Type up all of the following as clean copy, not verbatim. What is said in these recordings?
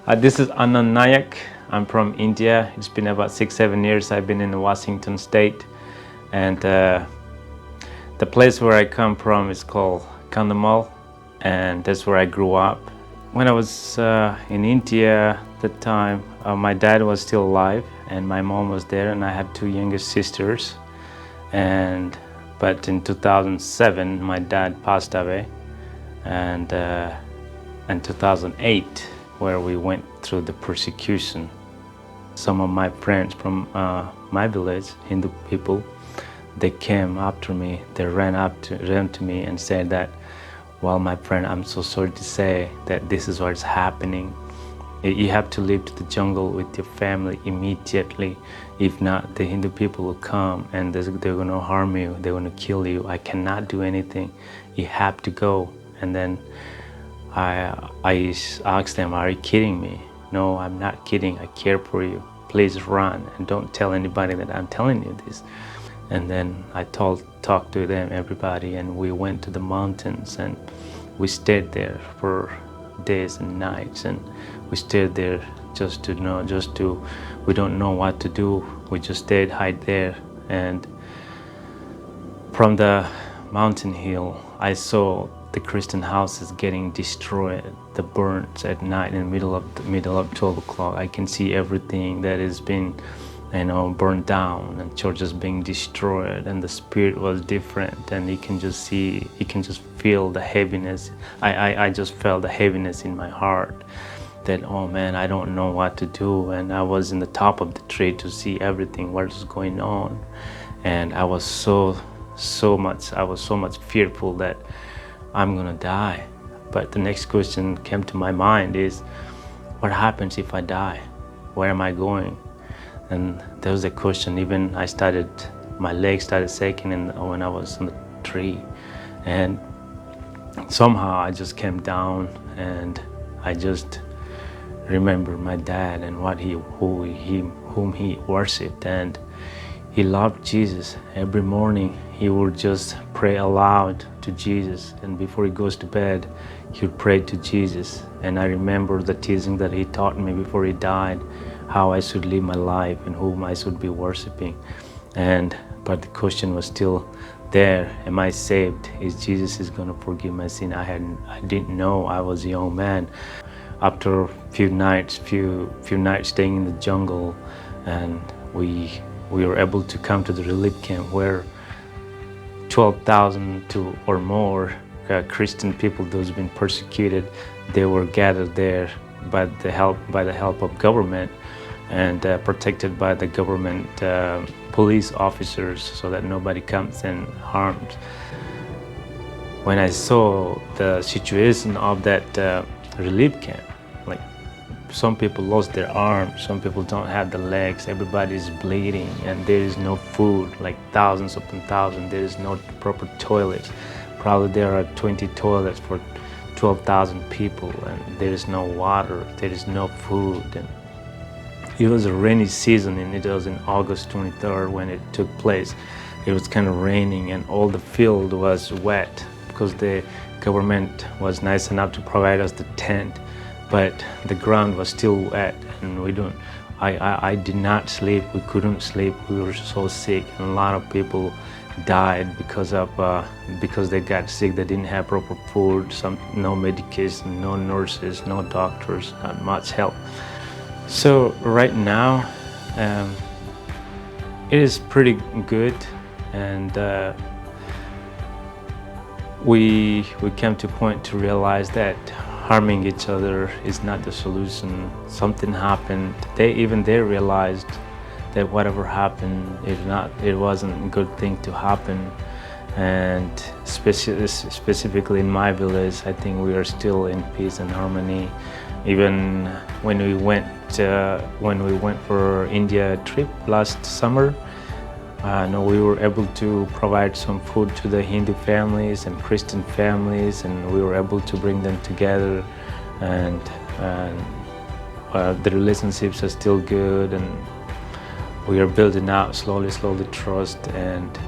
This is Anand Nayak. I'm from India. It's been about 6-7 years I've been in Washington State, and the place where I come from is called Kandamal, and that's where I grew up. When I was in India at the time, my dad was still alive, and my mom was there, and I had two younger sisters. But in 2007, my dad passed away, and in 2008, where we went through the persecution. Some of my friends from my village, Hindu people, they came after me. They ran to me and said that, "Well, my friend, I'm so sorry to say that this is what's happening. You have to leave to the jungle with your family immediately. If not, the Hindu people will come and they're going to harm you. They're going to kill you. I cannot do anything. You have to go." And then I asked them, "Are you kidding me?" "No, I'm not kidding. I care for you. Please run and don't tell anybody that I'm telling you this." And then I talked to them, everybody, and we went to the mountains and we stayed there for days and nights, and we stayed there we don't know what to do. We just stayed hide there, and from the mountain hill I saw the Christian houses getting destroyed, the burns at night in the middle of 12 o'clock. I can see everything that has been burned down, and churches being destroyed, and the spirit was different, and you can just feel the heaviness. I just felt the heaviness in my heart that, oh man, I don't know what to do. And I was in the top of the tree to see everything, what is going on, and I was so much fearful that I'm gonna die. But the next question came to my mind is, what happens if I die? Where am I going? And there was a question. Even my legs started shaking when I was on the tree, and somehow I just came down, and I just remember my dad and whom he worshipped, and he loved Jesus. Every morning he would just pray aloud to Jesus, and before he goes to bed he would pray to Jesus. And I remember the teaching that he taught me before he died, how I should live my life and whom I should be worshiping. But the question was still there: am I saved? Is Jesus going to forgive my sin? I didn't know. I was a young man. After a few nights staying in the jungle, and we were able to come to the relief camp where 12,000 or more Christian people, those who've been persecuted, they were gathered there by the help of government, and protected by the government police officers, so that nobody comes and harms. When I saw the situation of that relief camp, like, some people lost their arms, some people don't have the legs, everybody's bleeding, and there is no food, like thousands upon thousands. There is no proper toilets. Probably there are 20 toilets for 12,000 people, and there is no water, there is no food. And it was a rainy season, and it was in August 23rd when it took place. It was kind of raining, and all the field was wet because the government was nice enough to provide us the tent, but the ground was still wet, and I did not sleep. We couldn't sleep. We were so sick, and a lot of people died because they got sick. They didn't have proper food, no medication, no nurses, no doctors, not much help. So right now it is pretty good, and we came to a point to realize that harming each other is not the solution. Something happened. They realized that whatever happened, it wasn't a good thing to happen. And specifically in my village, I think we are still in peace and harmony. Even when we went for India trip last summer, we were able to provide some food to the Hindu families and Christian families, and we were able to bring them together, and the relationships are still good, and we are building out slowly trust, and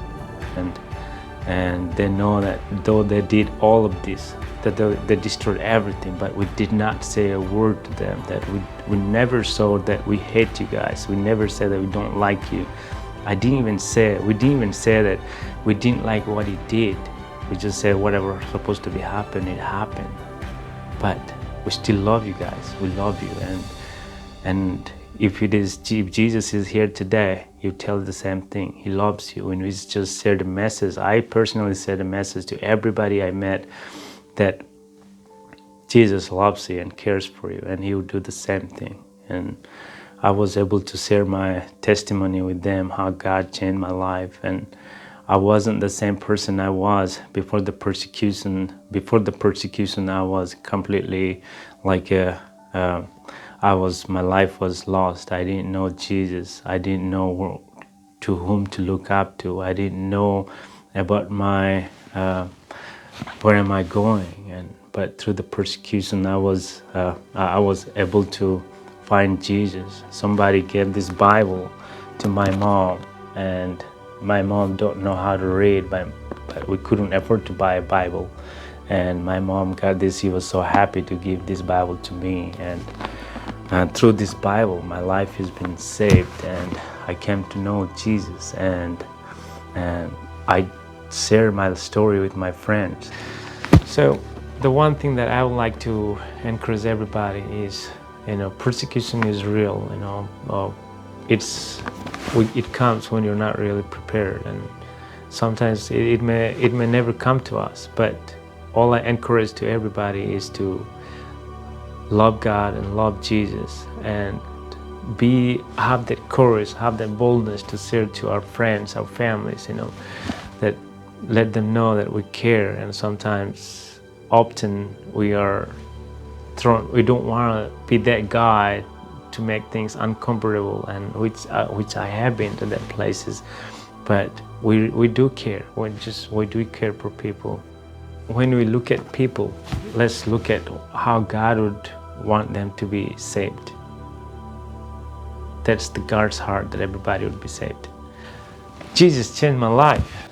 and they know that though they did all of this, that they destroyed everything, but we did not say a word to them, that we never saw that we hate you guys. We never said that we don't like you. We didn't even say that we didn't like what he did. We just said whatever was supposed to be happen, it happened. But we still love you guys. We love you, and if Jesus is here today, you tell the same thing. He loves you. And we just shared a message. I personally said a message to everybody I met that Jesus loves you and cares for you, and he will do the same thing. And I was able to share my testimony with them, how God changed my life. And I wasn't the same person I was before the persecution. Before the persecution, I was completely like my life was lost. I didn't know Jesus. I didn't know to whom to look up to. I didn't know about my where am I going. But through the persecution, I was able to find Jesus. Somebody gave this Bible to my mom, and my mom don't know how to read, but we couldn't afford to buy a Bible. And my mom got this. She was so happy to give this Bible to me, and through this Bible, my life has been saved, and I came to know Jesus, and I share my story with my friends. So the one thing that I would like to encourage everybody is, persecution is real. It comes when you're not really prepared, and sometimes it may never come to us. But all I encourage to everybody is to love God and love Jesus, and have that courage, have that boldness to share to our friends, our families, that let them know that we care. And sometimes, often we don't want to be that guy to make things uncomfortable, and which I have been to that places, but we do care. We do care for people. When we look at people, let's look at how God would want them to be saved. That's the God's heart, that everybody would be saved. Jesus changed my life.